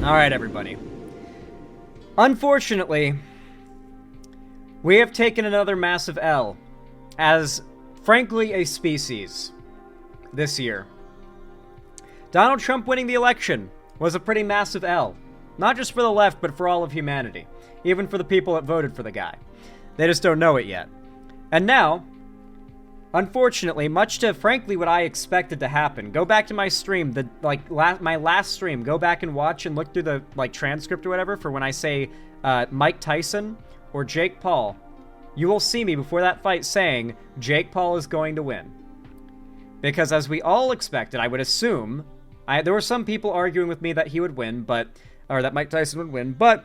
Alright, everybody. Unfortunately, we have taken another massive L as, frankly, a species this year. Donald Trump winning the election was a pretty massive L. Not just for the left, but for all of humanity. Even for the people that voted for the guy. They just don't know it yet. And now, unfortunately, much to, frankly, what I expected to happen. Go back to my stream, my last stream. Go back and watch and look through the, transcript or whatever for when I say Mike Tyson or Jake Paul. You will see me before that fight saying Jake Paul is going to win. Because as we all expected, I would assume, there were some people arguing with me that he would win, or that Mike Tyson would win, but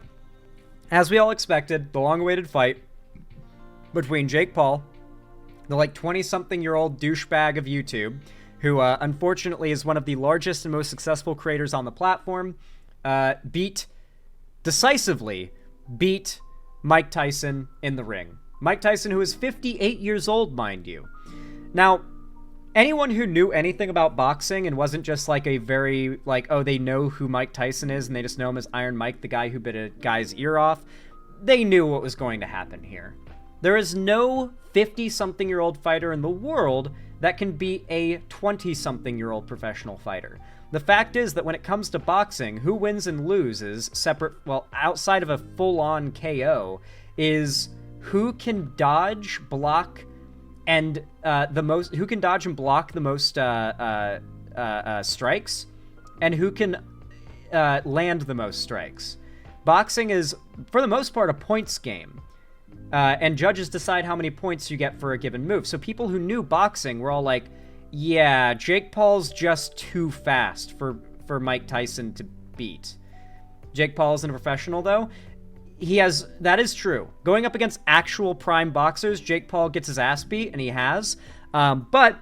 as we all expected, the long-awaited fight between Jake Paul, the 20-something-year-old douchebag of YouTube, who unfortunately is one of the largest and most successful creators on the platform, decisively beat Mike Tyson in the ring. Mike Tyson, who is 58 years old, mind you. Now, anyone who knew anything about boxing and wasn't just a very, oh, they know who Mike Tyson is and they just know him as Iron Mike, the guy who bit a guy's ear off, they knew what was going to happen here. There is no 50-something-year-old fighter in the world that can beat a 20-something-year-old professional fighter. The fact is that when it comes to boxing, who wins and loses, outside of a full-on KO, is who can dodge, block, and who can dodge and block the most strikes, and who can land the most strikes. Boxing is, for the most part, a points game. And judges decide how many points you get for a given move. So people who knew boxing were all like, yeah, Jake Paul's just too fast for Mike Tyson to beat. Jake Paul isn't a professional, though. That is true. Going up against actual prime boxers, Jake Paul gets his ass beat, and he has. But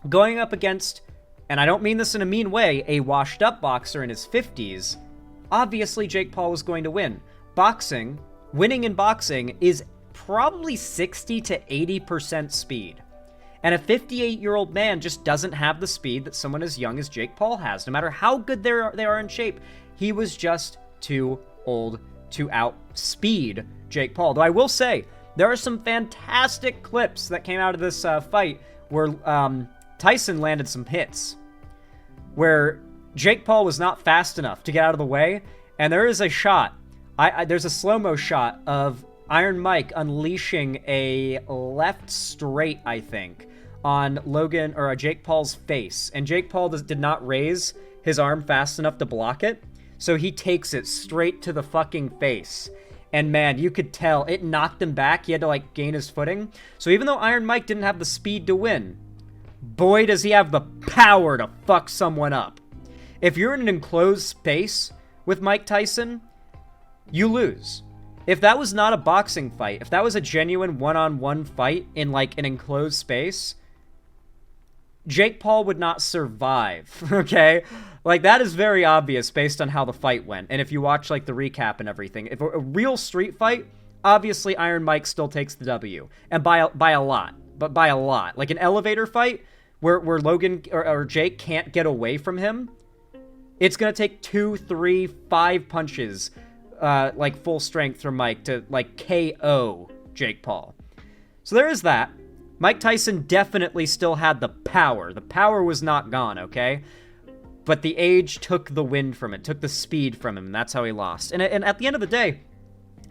going up against, and I don't mean this in a mean way, a washed-up boxer in his 50s, obviously Jake Paul was going to win. Winning in boxing is probably 60 to 80% speed. And a 58-year-old man just doesn't have the speed that someone as young as Jake Paul has. No matter how good they are in shape, he was just too old to outspeed Jake Paul. Though I will say, there are some fantastic clips that came out of this fight where Tyson landed some hits, where Jake Paul was not fast enough to get out of the way, and there is a shot. There's a slow-mo shot of Iron Mike unleashing a left straight, I think, on Jake Paul's face. And Jake Paul did not raise his arm fast enough to block it, so he takes it straight to the fucking face. And man, you could tell, it knocked him back. He had to, gain his footing. So even though Iron Mike didn't have the speed to win, boy, does he have the power to fuck someone up. If you're in an enclosed space with Mike Tyson, you lose. If that was not a boxing fight, if that was a genuine one-on-one fight in, an enclosed space, Jake Paul would not survive, okay? That is very obvious based on how the fight went. And if you watch, the recap and everything. If a real street fight, obviously Iron Mike still takes the W. And by a lot. But by a lot. An elevator fight where Logan or Jake can't get away from him, it's going to take 2, 3, 5 punches full strength from Mike to, KO Jake Paul. So there is that. Mike Tyson definitely still had the power. The power was not gone, okay? But the age took the wind from it, took the speed from him, and that's how he lost. And at the end of the day,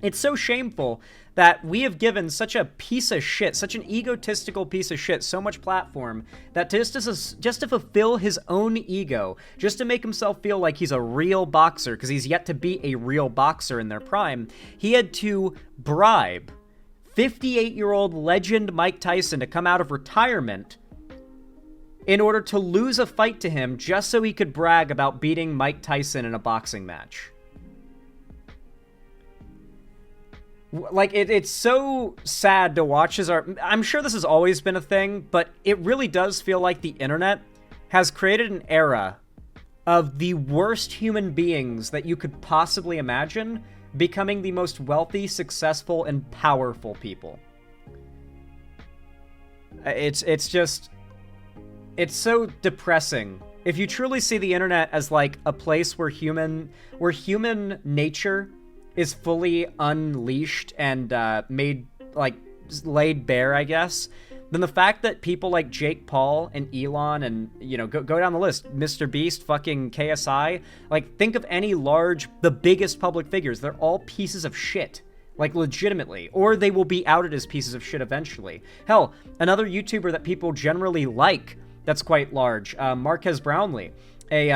it's so shameful that we have given such a piece of shit, such an egotistical piece of shit, so much platform, that just to fulfill his own ego, just to make himself feel like he's a real boxer, because he's yet to be a real boxer in their prime, he had to bribe 58-year-old legend Mike Tyson to come out of retirement in order to lose a fight to him just so he could brag about beating Mike Tyson in a boxing match. It's so sad to watch I'm sure this has always been a thing, but it really does feel like the internet has created an era of the worst human beings that you could possibly imagine becoming the most wealthy, successful, and powerful people. It's so depressing if you truly see the internet as like a place where human nature is fully unleashed and made like laid bare, I guess, then the fact that people like Jake Paul and Elon and, you know, go down the list, Mr. Beast, fucking KSI, like, think of any the biggest public figures. They're all pieces of shit. Like, legitimately. Or they will be outed as pieces of shit eventually. Hell, another YouTuber that people generally like that's quite large, Marquez Brownlee, a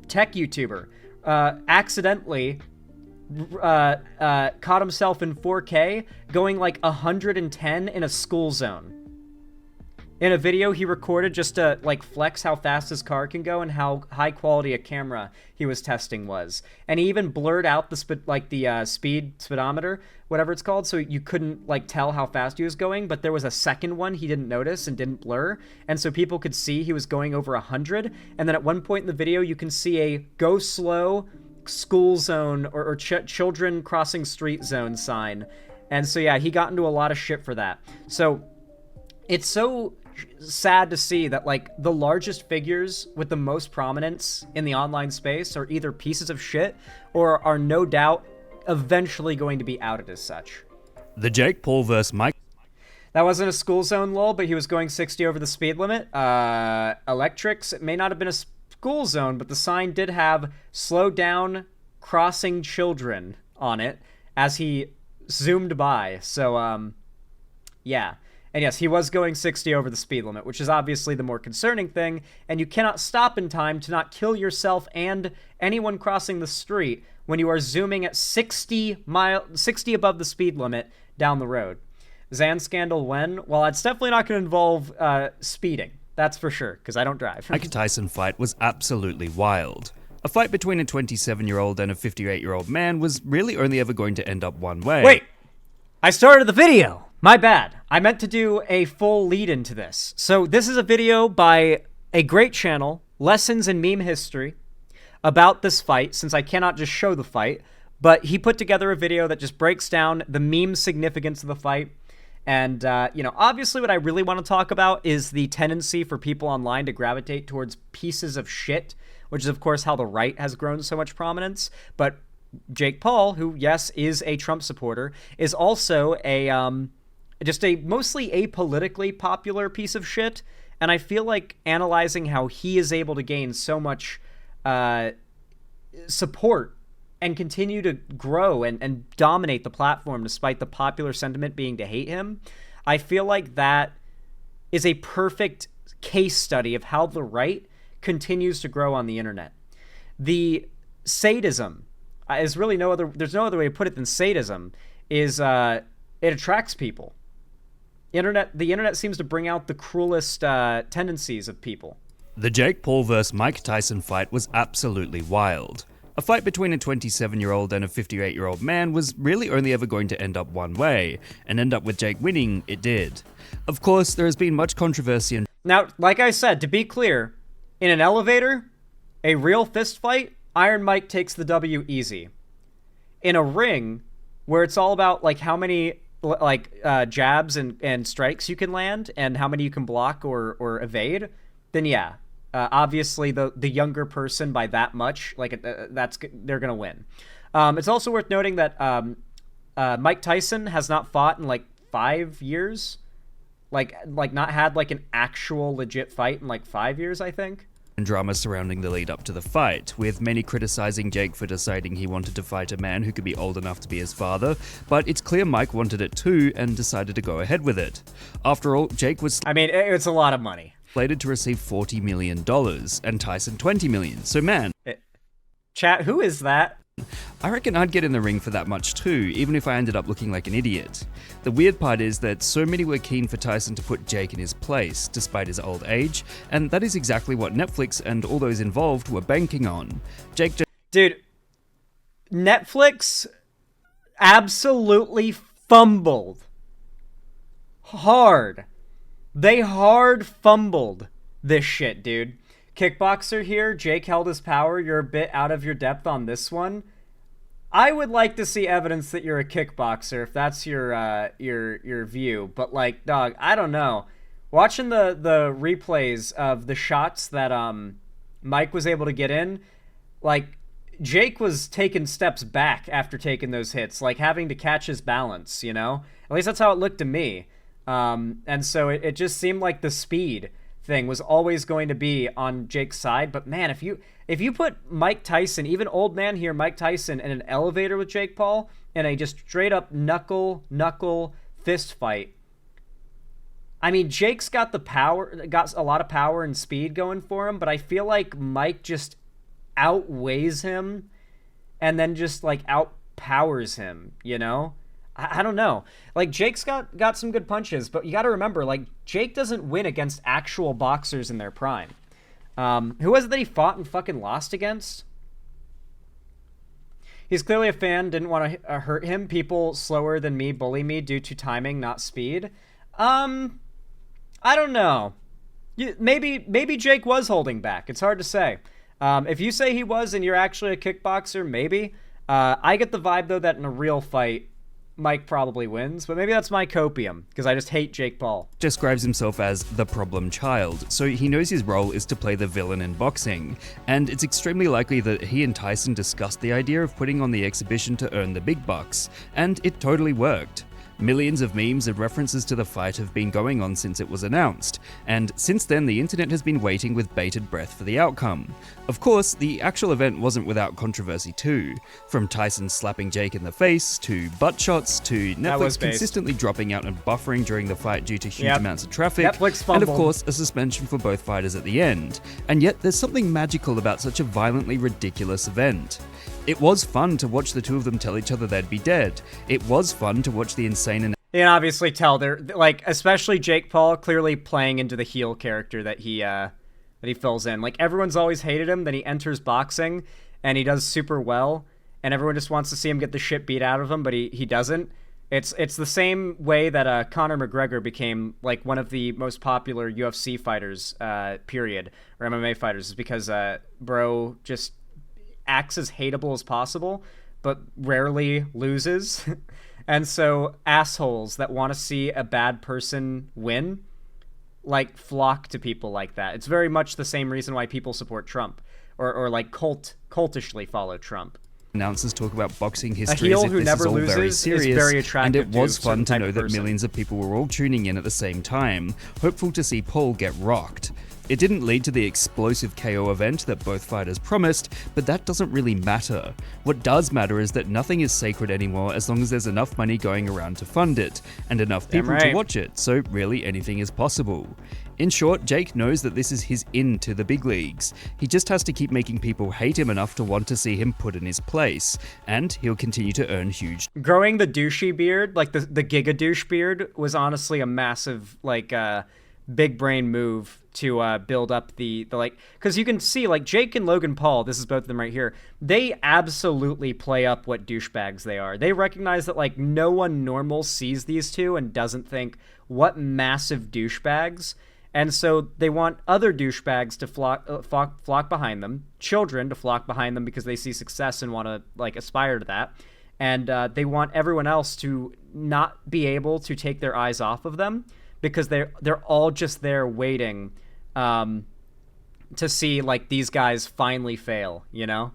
tech YouTuber, accidentally caught himself in 4K going like 110 in a school zone. In a video he recorded just to like flex how fast his car can go and how high quality a camera he was testing was. And he even blurred out the speedometer, whatever it's called, so you couldn't like tell how fast he was going, but there was a second one he didn't notice and didn't blur, and so people could see he was going over 100. And then at one point in the video you can see a go slow school zone or children crossing street zone sign. And so yeah, he got into a lot of shit for that. So it's so sad to see that like the largest figures with the most prominence in the online space are either pieces of shit or are no doubt eventually going to be outed as such. The Jake Paul vs. Mike. That wasn't a school zone, lol, but he was going 60 over the speed limit. Electrics, it may not have been a school zone, but the sign did have slow down crossing children on it as he zoomed by. So, yeah. And yes, he was going 60 over the speed limit, which is obviously the more concerning thing, and you cannot stop in time to not kill yourself and anyone crossing the street when you are zooming at 60 above the speed limit down the road. Zan scandal when? Well, it's definitely not going to involve speeding. That's for sure, because I don't drive. Mike Tyson fight was absolutely wild. A fight between a 27-year-old and a 58-year-old man was really only ever going to end up one way. Wait! I started the video! My bad. I meant to do a full lead into this. So this is a video by a great channel, Lessons in Meme History, about this fight, since I cannot just show the fight, but he put together a video that just breaks down the meme significance of the fight. And, you know, obviously what I really want to talk about is the tendency for people online to gravitate towards pieces of shit, which is, of course, how the right has grown so much prominence. But Jake Paul, who, yes, is a Trump supporter, is also just a mostly apolitically popular piece of shit. And I feel like analyzing how he is able to gain so much support and continue to grow and dominate the platform despite the popular sentiment being to hate him, I feel like that is a perfect case study of how the right continues to grow on the internet. The sadism is really there's no other way to put it than sadism, is it attracts people. The internet seems to bring out the cruelest tendencies of people. The Jake Paul vs. Mike Tyson fight was absolutely wild. A fight between a 27-year-old and a 58-year-old man was really only ever going to end up one way, and end up with Jake winning, it did. Of course, there has been much controversy and... Now, like I said, to be clear, in an elevator, a real fist fight, Iron Mike takes the W easy. In a ring, where it's all about like how many jabs and strikes you can land and how many you can block or evade, then yeah, obviously the younger person by that much, like they're gonna win. It's also worth noting that Mike Tyson has not fought in like 5 years, like not had like an actual legit fight in like 5 years, I think. Drama surrounding the lead up to the fight, with many criticizing Jake for deciding he wanted to fight a man who could be old enough to be his father, but it's clear Mike wanted it too and decided to go ahead with it. After all, Jake was... I mean, it's a lot of money. ...slated to receive $40 million, and Tyson $20 million, so man... Chat, who is that? I reckon I'd get in the ring for that much too, even if I ended up looking like an idiot. The weird part is that so many were keen for Tyson to put Jake in his place, despite his old age, and that is exactly what Netflix and all those involved were banking on. Dude, Netflix absolutely fumbled. Hard. They hard fumbled this shit, dude. Kickboxer here, Jake held his power, you're a bit out of your depth on this one. I would like to see evidence that you're a kickboxer if that's your view, but like, dog, I don't know. Watching the replays of the shots that Mike was able to get in. Like, Jake was taking steps back after taking those hits, like having to catch his balance, you know? At least that's how it looked to me. And so it just seemed like the speed thing was always going to be on Jake's side. But man, if you put Mike Tyson, even old man here, Mike Tyson, in an elevator with Jake Paul in a just straight up knuckle fist fight, I mean, Jake's got a lot of power and speed going for him, but I feel like Mike just outweighs him and then just like outpowers him, you know? I don't know. Like, Jake's got some good punches, but you got to remember, like, Jake doesn't win against actual boxers in their prime. Who was it that he fought and fucking lost against? He's clearly a fan, didn't want to hurt him. People slower than me bully me due to timing, not speed. I don't know. Maybe Jake was holding back. It's hard to say. If you say he was and you're actually a kickboxer, maybe. I get the vibe, though, that in a real fight, Mike probably wins, but maybe that's my copium, because I just hate Jake Paul. Describes himself as the problem child, so he knows his role is to play the villain in boxing, and it's extremely likely that he and Tyson discussed the idea of putting on the exhibition to earn the big bucks, and it totally worked. Millions of memes and references to the fight have been going on since it was announced, and since then the internet has been waiting with bated breath for the outcome. Of course, the actual event wasn't without controversy too, from Tyson slapping Jake in the face, to butt shots, to Netflix consistently dropping out and buffering during the fight due to huge amounts of traffic, and of course a suspension for both fighters at the end. And yet there's something magical about such a violently ridiculous event. It was fun to watch the two of them tell each other they'd be dead. It was fun to watch the insane and you can obviously tell they're like, especially Jake Paul, clearly playing into the heel character that he fills in. Like, everyone's always hated him, then he enters boxing and he does super well, and everyone just wants to see him get the shit beat out of him, but he doesn't. It's the same way that Conor McGregor became like one of the most popular UFC fighters, period, or MMA fighters, is because bro just acts as hateable as possible, but rarely loses. And so assholes that want to see a bad person win, like, flock to people like that. It's very much the same reason why people support Trump, or like cultishly follow Trump. Announcers talk about boxing history as if this is all very serious, and it was fun to know that millions of people were all tuning in at the same time, hopeful to see Paul get rocked. It didn't lead to the explosive KO event that both fighters promised, but that doesn't really matter. What does matter is that nothing is sacred anymore as long as there's enough money going around to fund it, and enough people to watch it, so really anything is possible. In short, Jake knows that this is his in to the big leagues. He just has to keep making people hate him enough to want to see him put in his place, and he'll continue to earn huge. Growing the douchey beard, like the Giga douche beard, was honestly a massive, like, big brain move to build up the like, because you can see, like, Jake and Logan Paul, this is both of them right here, they absolutely play up what douchebags they are. They recognize that, like, no one normal sees these two and doesn't think, what massive douchebags. And so they want other douchebags to flock behind them, children to flock behind them because they see success and want to, like, aspire to that. And they want everyone else to not be able to take their eyes off of them, because they're all just there waiting to see, like, these guys finally fail, you know?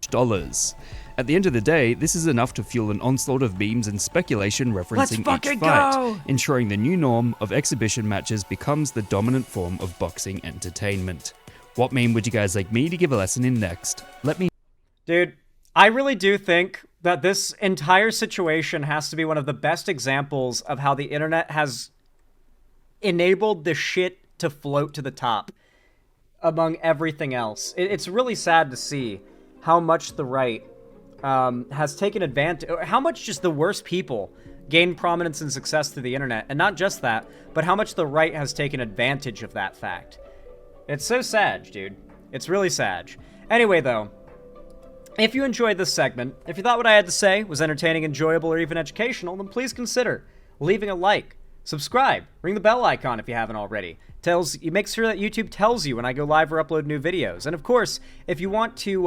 Dollars. At the end of the day, this is enough to fuel an onslaught of memes and speculation referencing each fight, ensuring the new norm of exhibition matches becomes the dominant form of boxing entertainment. What meme would you guys like me to give a lesson in next? Let me... Dude, I really do think that this entire situation has to be one of the best examples of how the internet has enabled the shit to float to the top among everything else. It's really sad to see how much the right has taken advantage, how much just the worst people gain prominence and success through the internet. And not just that, but how much the right has taken advantage of that fact. It's so sad, dude. It's really sad. Anyway, though, if you enjoyed this segment, if you thought what I had to say was entertaining, enjoyable, or even educational, then please consider leaving a like, subscribe, ring the bell icon if you haven't already. You make sure that YouTube tells you when I go live or upload new videos. And of course, if you want to,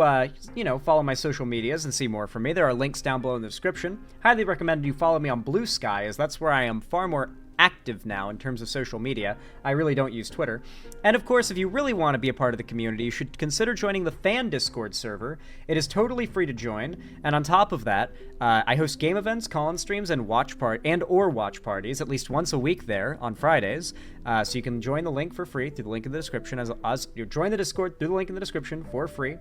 follow my social medias and see more from me, there are links down below in the description. Highly recommend you follow me on Blue Sky, as that's where I am far more active now in terms of social media. I really don't use Twitter. And of course, if you really want to be a part of the community, you should consider joining the Fan Discord server. It is totally free to join, and on top of that, I host game events, call-in streams, and watch parties at least once a week there on Fridays. So you can join the link for free through the link in the description. As you join the Discord through the link in the description for free.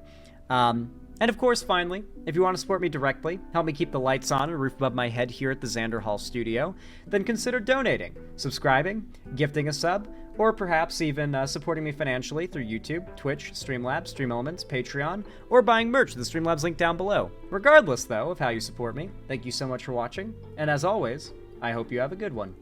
And of course, finally, if you want to support me directly, help me keep the lights on and a roof above my head here at the Xander Hall studio, then consider donating, subscribing, gifting a sub, or perhaps even supporting me financially through YouTube, Twitch, Streamlabs, StreamElements, Patreon, or buying merch with the Streamlabs link down below. Regardless, though, of how you support me, thank you so much for watching, and as always, I hope you have a good one.